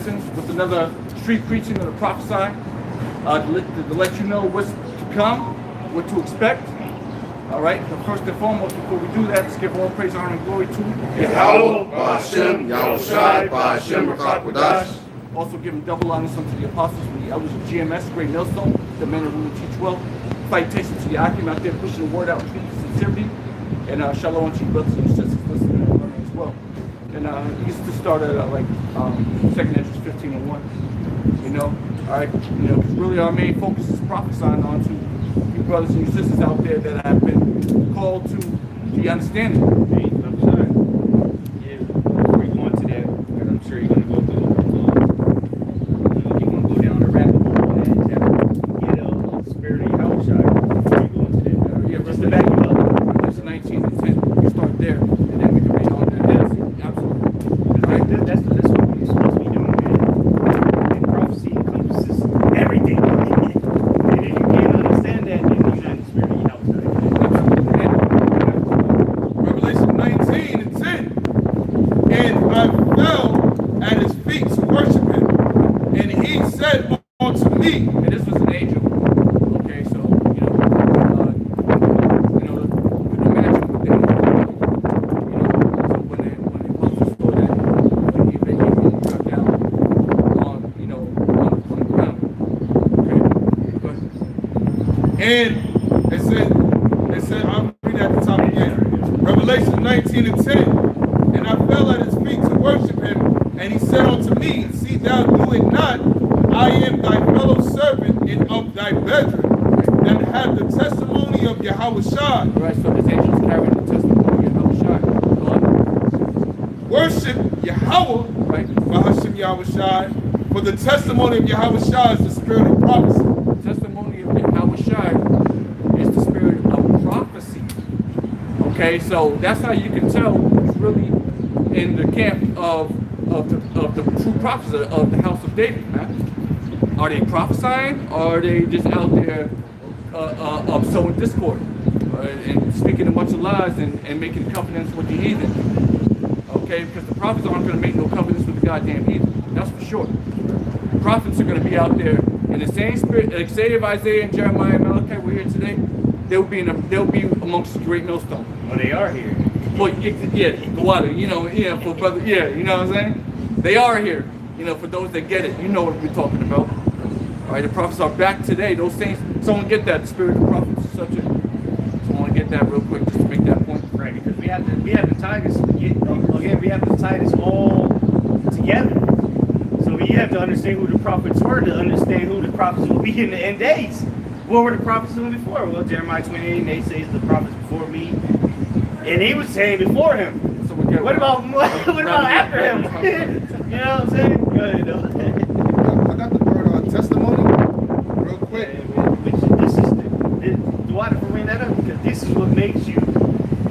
lessons with another street preaching and a prophesying to let you know what's to come, what to expect. All right, but first and foremost, before we do that, let's give all praise, honor, and glory to Yahweh, Ba'ashem, Yahushai, Ba'ashem, Rakakwadash. Also giving double honors unto the apostles and the elders of GMS, Great Millstone, the men who will teach well. Citation to the Akim out there pushing the word out with sincerity. And shalom to you brothers and sisters listening and learning as well. And he used to start at second entrance 15 and 1. You know, all right, you know, because really our main focus is prophesying on to you brothers and your sisters out there that have been called to the understanding. Hey, I'm sorry. Yeah, before you go into that, and I'm sure you're going to go through, you're going to go down the rabbit hole and get a spirit of Yahushua before you go into that. Yeah, just to back you up. Verse 19 and 10. We start there, and then we can read on there. Yes, absolutely. Right? That's what we're supposed to be doing, man. And prophecy encompasses everything. And if you can't understand that, then you're not in the spirit of Yahushua. Revelation 19 and 10. And I fell at his feet to worship him. And he said unto me, And this was an angel. Okay, so you know, you can imagine what they, so when the apostles saw that, when he eventually got down on, on the ground. Okay, go ahead. and it said, I'll read at the top again. Revelation 19 and 10. And I fell at his feet to worship him. And he said unto me, see thou do it not. I am thy fellow servant and of thy brethren that have the testimony of Yahushua. Right, so this angel's carrying the testimony of Yahushua. Go on. Worship Yahweh, Right. Bahashim Yahushua. For the testimony of Yahushua is the spirit of prophecy. The testimony of Yahushua is the spirit of prophecy. Okay, so that's how you can tell who's really in the camp of the true prophets of the house of David, man. Are they prophesying, or are they just out there sowing discord and speaking a bunch of lies and making covenants with the heathen? Okay, because the prophets aren't going to make no covenants with the goddamn heathen. That's for sure. The prophets are going to be out there in the same spirit. Like say if Isaiah and Jeremiah and Malachi were here today, they'll be amongst the great millstone. Well, they are here. Well, yeah, the water, for brother, you know what I'm saying? They are here, for those that get it, you know what we're talking about. All right, the prophets are back today. Those saints, someone get that, the spirit of prophets is such a, someone get that real quick just to make that point. Right, because we have to tie this, again, we have to tie this all together. So we have to understand who the prophets were to understand who the prophets will be in the end days. What were the prophets doing before? Well, Jeremiah 28, they say the prophets before me. And he was saying before him. So we What about after him? You know what I'm saying? Go ahead, though. I got the word testimony real quick. The water for bring that up because this is what makes you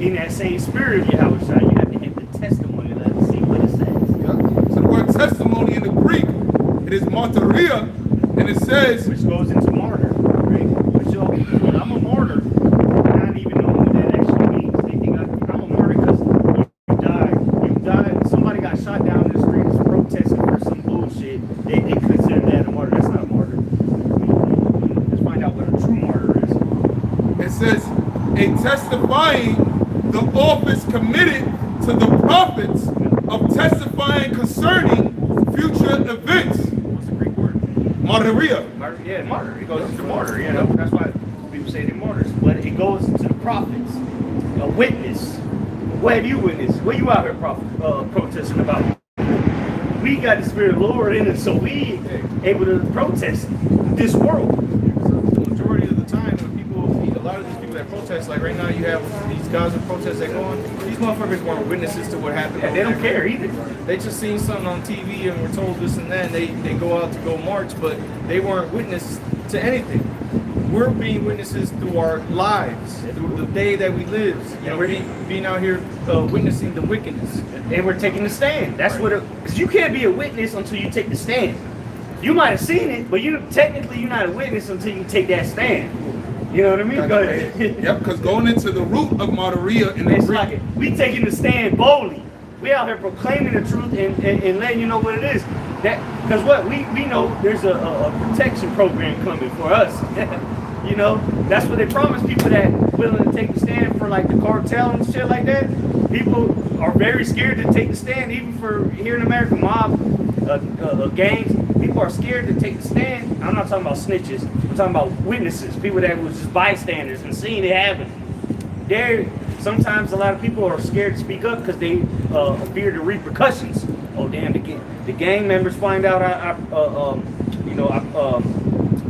in that same spirit of Yahushua. You have to have the testimony to see what it says. Yeah. So the word testimony in the Greek, it is martyria, and it says, Which goes into martyr, right? Which I'm a martyr, not even knowing what that actually means. They think I'm a martyr because you died. Somebody got shot down in the streets protesting for some bullshit. They consider that a martyr. That's not a martyr. Let's find out what a true martyr is. it says, a testifying the office committed to the prophets of testifying concerning future events. What's the Greek word? Martyria. Yeah, martyr. It goes into martyr. You know, that's why people say they're martyrs. But it goes into the prophets, a witness. What have you witnessed? What you out here protesting about? We got the Spirit of the Lord in us, so we able to protest this world. So the majority of the time, when a lot of these people that protest, like right now, you have these guys that protest that go on. These motherfuckers weren't witnesses to what happened. And they don't care either. They just seen something on TV and were told this and that. And they go out to go march, but they weren't witness to anything. We're being witnesses through our lives, through the day that we live. You know, we're being out here witnessing the wickedness. And we're taking the stand. That's what because you can't be a witness until you take the stand. You might have seen it, but technically you're not a witness until you take that stand. You know what I mean? Go ahead. Yep, because going into the root of martyria in the It's Greek, like we taking the stand boldly. We out here proclaiming the truth and letting you know what it is. because what we know there's a protection program coming for us. You know, that's what they promise people that willing to take the stand for like the cartel and shit like that. People are very scared to take the stand, even for here in America, mob gangs. People are scared to take the stand. I'm not talking about snitches. I'm talking about witnesses, people that was just bystanders and seeing it happen. Sometimes a lot of people are scared to speak up because they fear the repercussions. Oh damn! The gang members find out I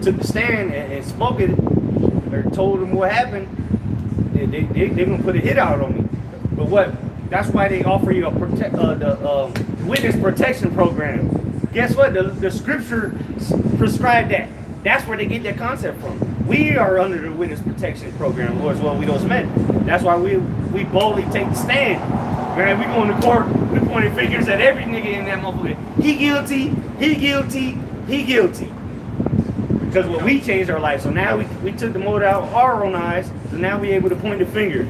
took the stand and spoke it or told them what happened. They're gonna put a hit out on me. But what? That's why they offer you the witness protection program. Guess what? The scripture prescribed that. That's where they get that concept from. We are under the witness protection program, Lord, as well we those men. That's why we boldly take the stand. Man, we go into court, we pointing fingers at every nigga in that motherfucker. He guilty, he guilty, he guilty. Because what we changed our life. So now we took the mold out of our own eyes, so now we able to point the finger.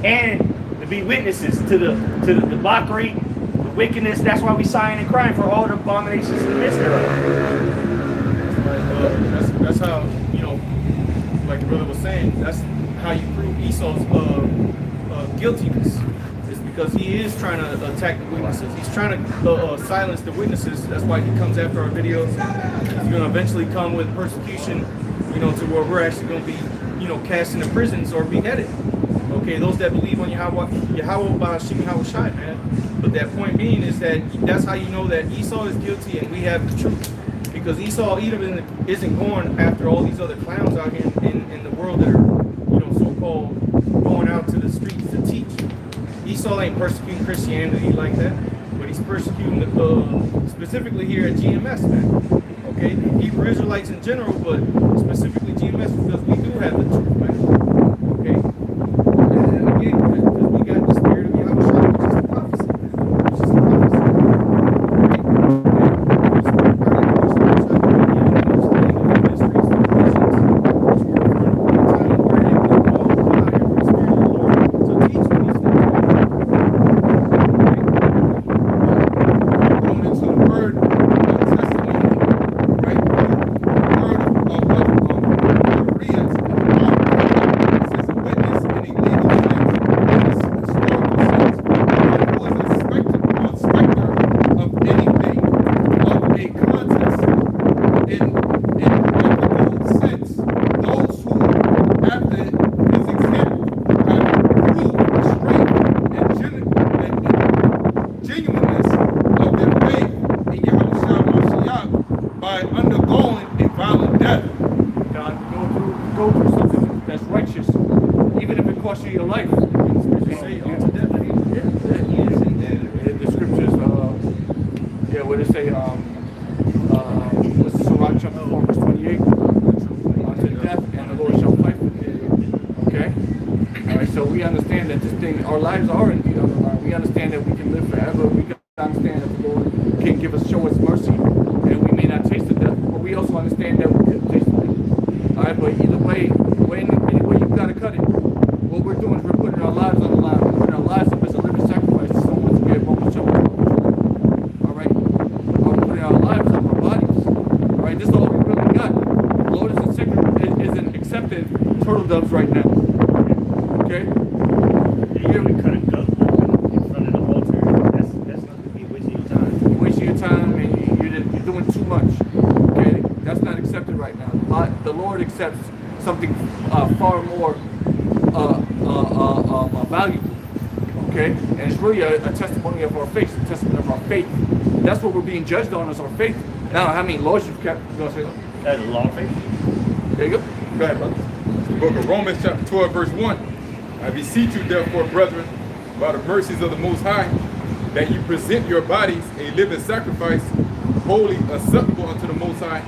And to be witnesses to the debauchery, the wickedness. That's why we sighing and crying for all the abominations in the midst thereof. That's how, you know, like the brother was saying, that's how you prove Esau's guiltiness. It's because he is trying to attack the witnesses. He's trying to silence the witnesses. That's why he comes after our videos. He's going to eventually come with persecution, you know, to where we're actually going to be, you know, cast into prisons or beheaded. Okay, those that believe on Yahweh Ba'ashim Yahweh Shai, man. But that point being is that's how you know that Esau is guilty and we have the truth. Because Esau isn't going after all these other clowns out here in the world that are, you know, so-called going out to the streets to teach. Esau ain't persecuting Christianity like that, but he's persecuting specifically here at GMS, man. Okay, Hebrew Israelites in general, but specifically GMS because we do have the truth, man. Okay, and again, because we got the spirit of Yahweh, which is the prophecy, which is the prophecy. Our lives are indeed on the line. We understand that we can live forever. We understand that the Lord can show us mercy, and we may not taste the death, but we also understand that we could taste it. All right, but either way, any way you gotta cut it. What we're doing is we're putting our lives on the line. We're putting our lives up as a living sacrifice to someone to get Roman show. All right, we're putting our lives up, our bodies. All right, this is all we really got. The Lord isn't accepting turtle doves right now. Okay. We cut a goat in front of the altar. That's not to be wasting your time. You're wasting your time and you're doing too much. Okay, that's not accepted right now. The Lord accepts something far more valuable. Okay, and it's really a testimony of our faith, a testament of our faith. That's what we're being judged on, is our faith. Now, how many laws you've kept? You gonna say that? That's a law of faith. There you go. Go ahead, brother. The book of Romans, chapter 12, verse 1. I beseech you, therefore, brethren, by the mercies of the Most High, that you present your bodies a living sacrifice, holy, acceptable unto the Most High,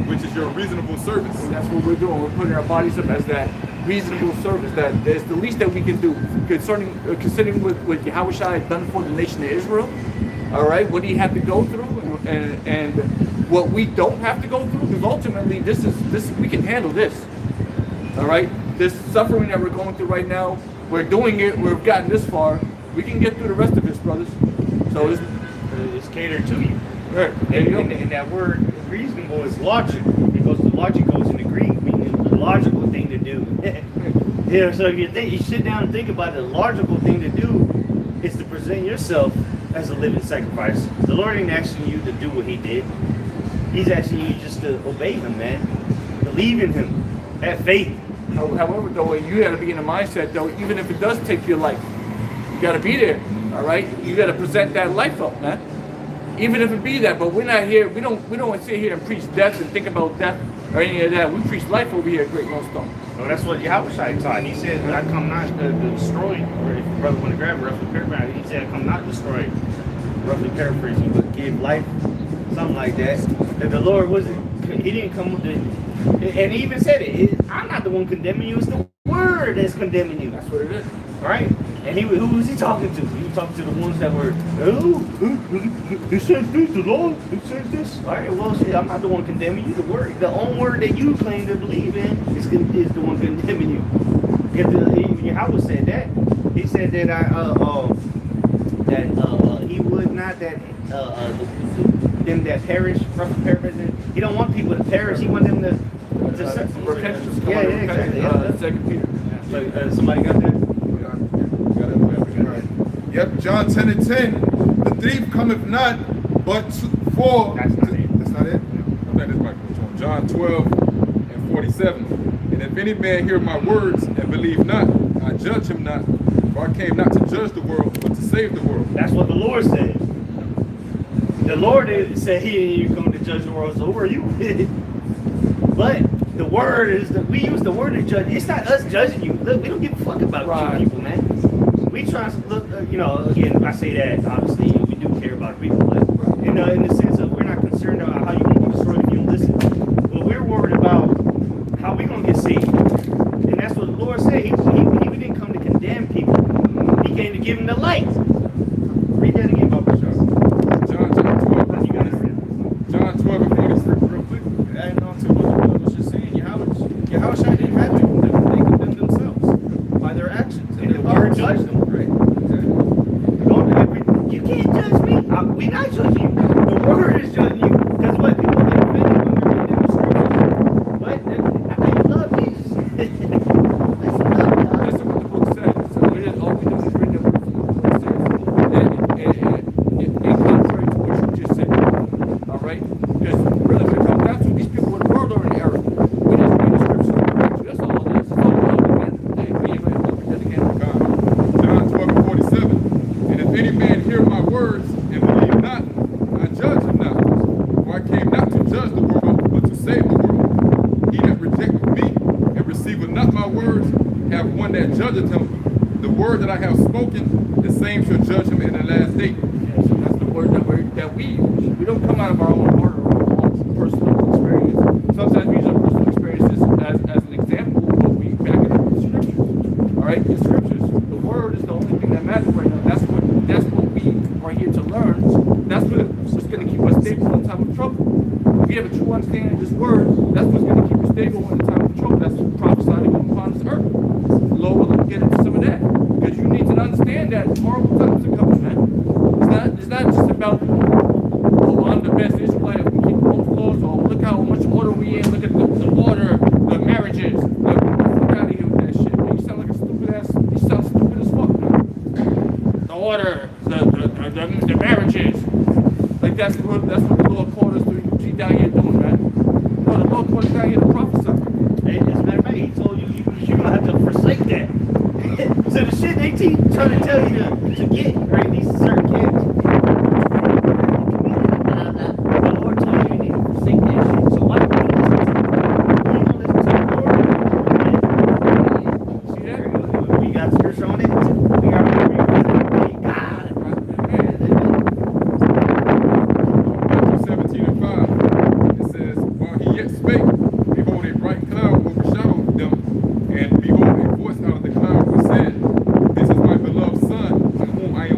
which is your reasonable service. And that's what we're doing. We're putting our bodies up as that reasonable service. That is the least that we can do, considering what Yahweh Shai had done for the nation of Israel. All right, what he had to go through, and what we don't have to go through, because ultimately this we can handle this. All right. This suffering that we're going through right now, we're doing it, we've gotten this far, we can get through the rest of this, brothers. So it's catered to you. Right. There you go. And that word reasonable is logic, because the logic goes into Greek, meaning the logical thing to do. Yeah, so if you sit down and think about it, the logical thing to do is to present yourself as a living sacrifice. The Lord ain't asking you to do what he did. He's asking you just to obey him, man. Believe in him. Have faith. However, though, you got to be in the mindset, though, even if it does take your life, you got to be there, all right? You got to present that life up, man. Even if it be that, but we're not here. We don't sit here and preach death and think about death or any of that. We preach life over here at Great Lone Stone. Well, that's what Yahushua taught. He said, I come not to destroy, or if your brother want to grab it, roughly paraphrasing, he said, I come not to destroy, roughly paraphrasing, but give life, something like that. And the Lord he didn't come with the, and he even said it, I'm not the one condemning you, it's the word that's condemning you. That's what it is. All right? And who was he talking to? He was talking to the ones that were, it says this, the Lord, it says this. All right, well, shit, I'm not the one condemning you. The own word that you claim to believe in is the one condemning you. Because Yahweh said that. He said that he would not them that perish, roughly paraphrasing. He don't want people to perish. He wants them to Repentance. Yeah, exactly. Second Peter. So, somebody got that? Yep, John 10 and 10. The thief cometh not, but for... That's not it. That's not it? Okay, this might be John 12 and 47. And if any man hear my words and believe not, I judge him not. For I came not to judge the world, but to save the world. That's what the Lord said. The Lord said he ain't come to judge the world, so who are you? But the word is that we use the word to judge. It's not us judging you. Look, we don't give a fuck about you people, man. We try to look, again, I say that, obviously, we do care about people, but, in the sense of we're not concerned about how you're going to get destroyed if you don't listen. But we're worried about how we're going to get saved. And that's what the Lord said. He didn't come to condemn people. He came to give them the light. Read that again, Baba Shah. John chapter 12. You got it. John 12 and 46. Real quick, adding on to what the brother was just saying, Yahushua didn't have to condemn them. They condemned themselves by their actions. And the word judged them. Right. You can't judge me. We're not judging you. The word is judging you. Because what? People get offended when we read them scriptures. What? I love Jesus. Listen what the book says. So we just all we do is read the book says. And contrary to what you just said. All right? Because really when it comes down to these people in the world are in error. We just read the scriptures and correct you. That's all it is. It's all about the end of the day. We ain't going to look at that again. John 12 and 47. And if any man hear my words and believe not, I judge him not. For I came not to judge the world, but to save the world. He that rejecteth me and receiveth not my words, have one that judgeth him. The word that I have spoken, the same shall judge him in the last day. Yeah, so that's the word that we use. We don't come out of our own heart or our own personal experience. Sometimes we use our personal experiences as an example, but we back it up with the scriptures. All right, the scriptures, the word is the only thing that matters right now. That's what we are here to learn. That's what's going to keep us stable in time of trouble. If we have a true understanding of this word, that's what's going to keep us stable in time of trouble. That's prophesied to come upon this earth. Lord willing, we'll get into some of that. Because you need to understand that horrible times are coming, man. It's not just about, oh, I'm the best Israelite, we keep both laws, or look how much order we in, look at the order, the marriages. Fuck out of here with that shit, man. You sound like a stupid ass, you sound stupid as fuck, man. The order, the marriages. Like that's what the Lord called us to be down here doing, man. No, the Lord called us down here to prophesy. As a matter of fact, he told you you're going to have to forsake that. So the shit they trying to tell you to get, right, these certain kids. The Lord told you need to forsake that shit. So why don't you listen to the Lord? See that? We got scripture on it. We got God. Matthew 17 and 5. It says, while he yet spake, behold, a bright cloud overshadowed them, and behold, a voice out of the cloud which said, This is my beloved Son, in whom I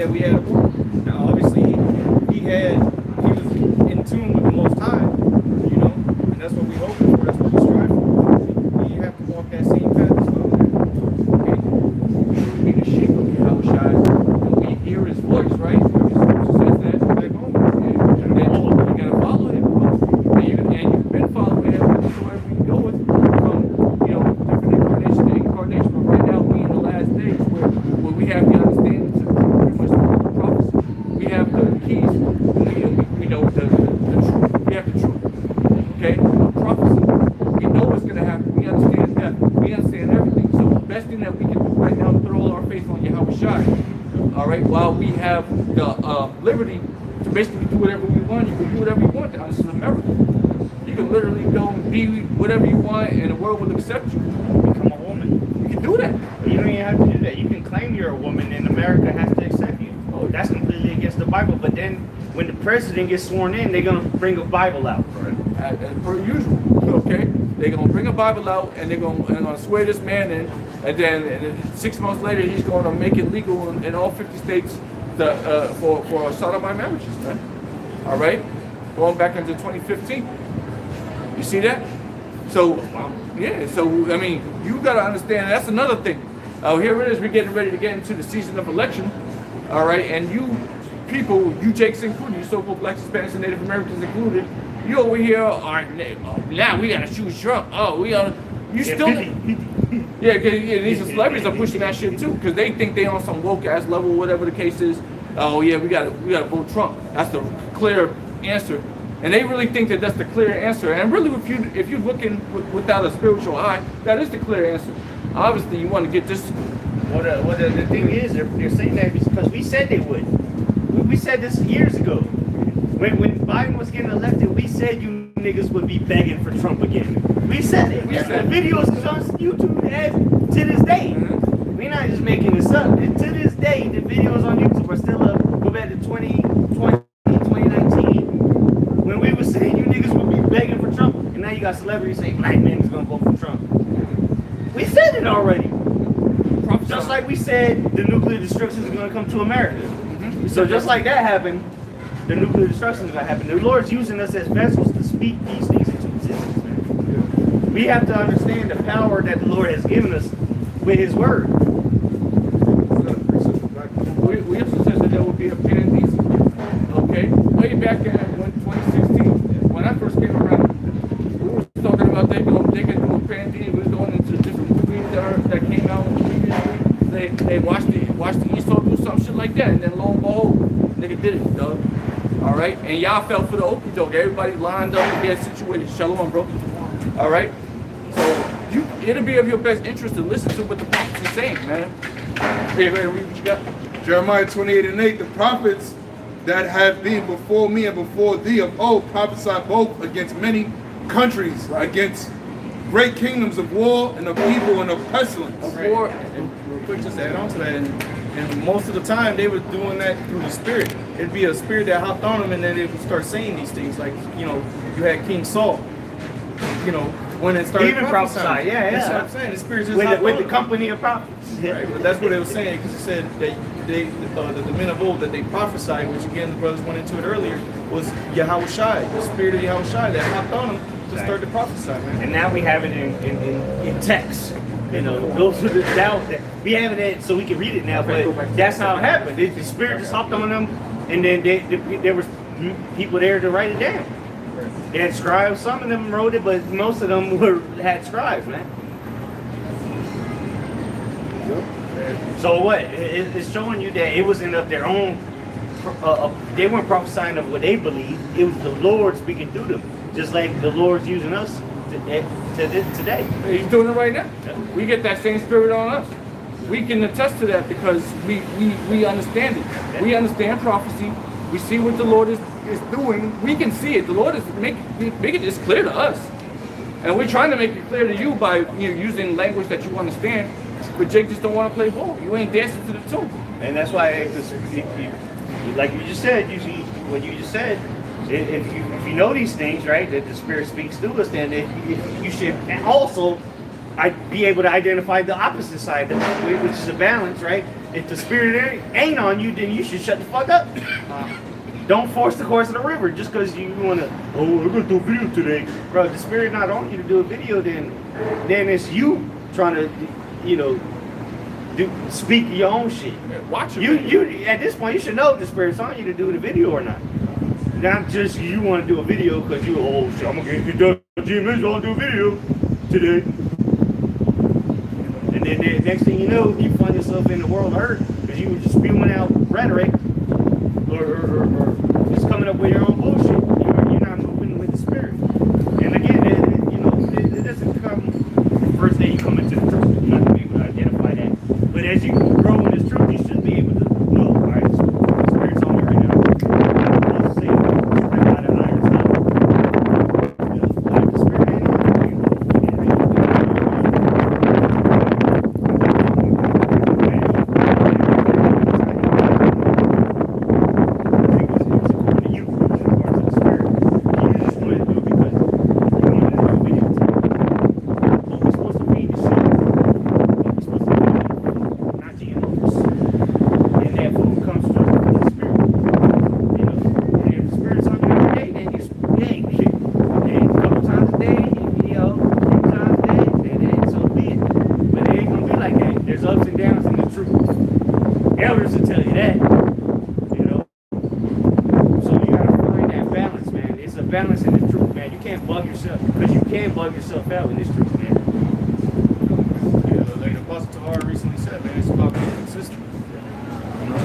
that we had a war. Now, obviously, he was in tune with the Most High, you know, and that's what we hope for. That's what we strive for. We have to walk that same path as well. Okay? We be the sheep of Yahushua, and we hear his voice, right? It says that. And then you gotta follow him. And you've been following him wherever you go with from, you know, different incarnation to incarnation. But right now, we in the last days where we have the understanding to pretty much the prophecy. We have the keys. We know the truth. We have the truth. Okay? Prophecy. We know what's gonna happen. We understand death. We understand everything. So the best thing that we can do right now is put all our faith on Yahweh Shai. All right? While we have the liberty to basically do whatever we want, you can do whatever you want. Now, this is America. You can literally go and be whatever you want, and the world will accept you. Become a woman. You can do that. You don't even have to do that. You can claim you're a woman, and America has to accept you. Oh, that's completely against the Bible. But then, when the president gets sworn in, they're gonna bring a Bible out. As per usual. Okay? They're gonna bring a Bible out, and they're gonna swear this man in, and then 6 months later, he's gonna make it legal in all 50 states for sodomite marriages, man. All right? Going back into 2015. You see that? So, yeah, so, I mean, you got to understand, that's another thing. Here it is, we're getting ready to get into the season of election. All right? And you people, you Jakes included, you so-called Blacks, Hispanics, and Native Americans included, you over here are, now we got to choose Trump. Oh, we got to, you still... Yeah, these celebrities are pushing that shit too, because they think they on some woke ass level, whatever the case is. Oh yeah, we gotta vote Trump. That's the clear answer, and they really think that that's the clear answer. And really, if you're looking without a spiritual eye, that is the clear answer. Obviously, you want to get this. The thing is, they're saying that because we said they would. We said this years ago. When Biden was getting elected, we said you niggas would be begging for Trump again. We said it. We said the videos on YouTube to this day. We're not just making this up. To this day, the videos on YouTube are still up. Go back to 2020, 2019, when we were saying you niggas would be begging for Trump, and now you got celebrities saying black men is gonna vote for Trump. We said it already. Just like we said the nuclear destruction is gonna come to America. So just like that happened, the nuclear destruction is gonna happen. The Lord's using us as vessels to speak these things into existence, man. We have to understand the power that the Lord has given us with His Word. We also said that there would be a pandemic. Okay, way back in 2016, when I first came around, we were talking about they could do a pandemic. We were going into different movies that came out previously. They watched the Esau do some shit like that, and then lo and behold, nigga did it, dog. All right, and y'all fell for the okie doke. Everybody lined up to get situated. Shalom, bro. All right, so it'll be of your best interest to listen to what the prophets are saying, man. Hey, read what you got. Jeremiah 28:8, the prophets that have been before me and before thee of old prophesied both against many countries, against great kingdoms of war and of evil and of pestilence. Of war. And real quick, just to add on to that, and most of the time they were doing that through the spirit. It'd be a spirit that hopped on them, and then they would start saying these things. Like, you know, you had King Saul, you know, when it started Even prophesy, yeah. That's what I'm saying. The spirit just With the company of prophets. Right, but that's what it was saying, because it said that the men of old that they prophesied, which again the brothers went into it earlier, was Yahweh Shai, the spirit of Yahweh Shai that hopped on them to start to prophesy, man. And now we have it in text. You know, those who the doubt that we have it so we can read it now, but that's how it happened. The spirit just hopped on them, and then there was people there to write it down. They had scribes. Some of them wrote it, but most of them had scribes, man. So what? It's showing you that it wasn't of their own. They weren't prophesying of what they believed. It was the Lord speaking through them, just like the Lord's using us today. He's doing it right now. We get that same spirit on us. We can attest to that because we understand it. We understand prophecy. We see what the Lord is doing. We can see it. The Lord is making this clear to us. And we're trying to make it clear to you by using language that you understand. But Jake just don't want to play ball. You ain't dancing to the tune. And that's why, like you just said, what you just said, if you know these things, right, that the Spirit speaks through us, then you should also I'd be able to identify the opposite side, which is a balance, right? If the spirit ain't on you, then you should shut the fuck up. Don't force the course of the river just because you want to, oh, I'm going to do a video today. Bro, if the spirit not on you to do a video, then it's you trying to, you know, speak your own shit. Watch it. You at this point, you should know if the spirit's on you to do the video or not. Not just you want to do a video because you, oh, shit, I'm going to get done. GMS, I'll do a video today. And then the next thing you know, you find yourself in the world of hurt because you were just spewing out rhetoric or just coming up with your own bullshit. You're not moving with the spirit. And again, it doesn't come the first day you come into the truth. You're not going to be able to identify that. But as you grow in this truth, you should be able to know, all right, the spirit's on me right now. Let's say, straight out of iron stuff. You know, like the spirit ain't on you. Balance in the truth, man. You can't bug yourself because you can bug yourself out in this truth, man. Yeah, like Apostle Tahar recently said, man, it's about being consistent. You know,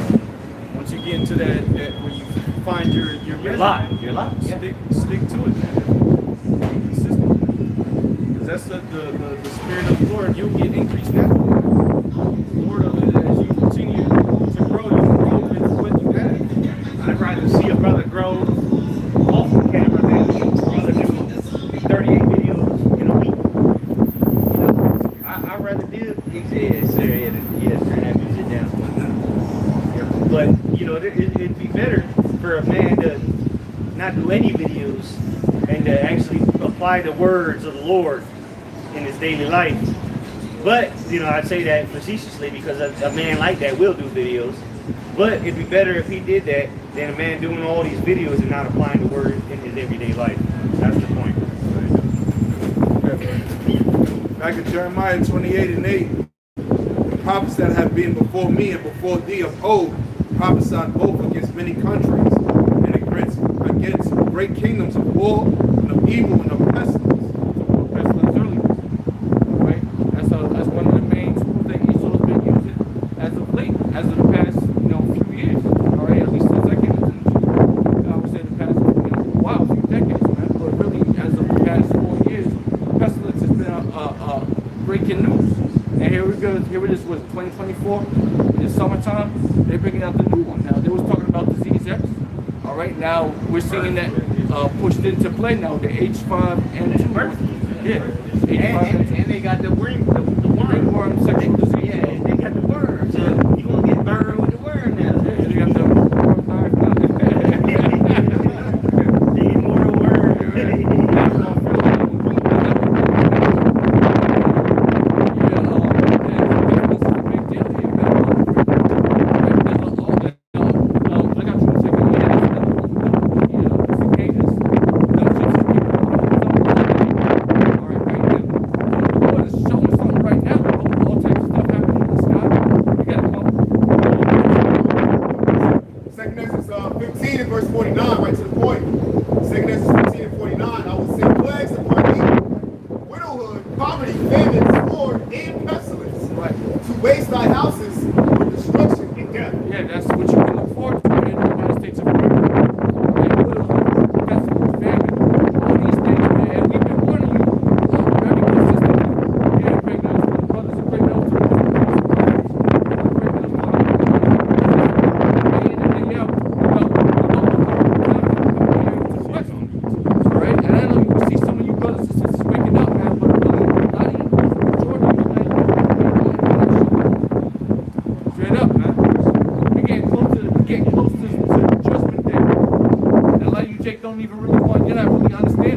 once you get into that where you find your lot, stick to it, man. Be consistent, because that's the spirit of the Lord. You'll get increased now. The Lord of it, as you continue to grow, you can grow with what you have. I'd rather see a brother grow off the camera than rather do 38 videos in a week. You know, I'd rather do. Yes, sir. Yes, turn that music down. But you know, it'd be better for a man to not do any videos and to actually apply the words of the Lord in his daily life. But you know, I'd say that facetiously because a man like that will do videos. But it'd be better if he did that than a man doing all these videos and not applying the word in his everyday life. That's the point. Back in Jeremiah 28:8, the prophets that have been before me and before thee of old prophesied both against many countries and against great kingdoms of war and of evil and of pestilence. Pestilence earlier, right? That's one of the main tools that Esau's been using as of late, as of the past, few years. All right, at least since I came into the I would say the past, few decades, man. But really, as of the past 4 years, pestilence has been breaking news. And here we go. Here it is. Was 2024 in the summertime? They're bringing out the new one now. They was talking about disease X. All right, now we're seeing that pushed into play now. The H5N2. Yeah, H5N2. And they got the worm sexual disease. Yeah, they got the worm. So you gonna get burned with the worm now. Yeah, they got the worm The immortal worm. Don't even really want, you're not really understanding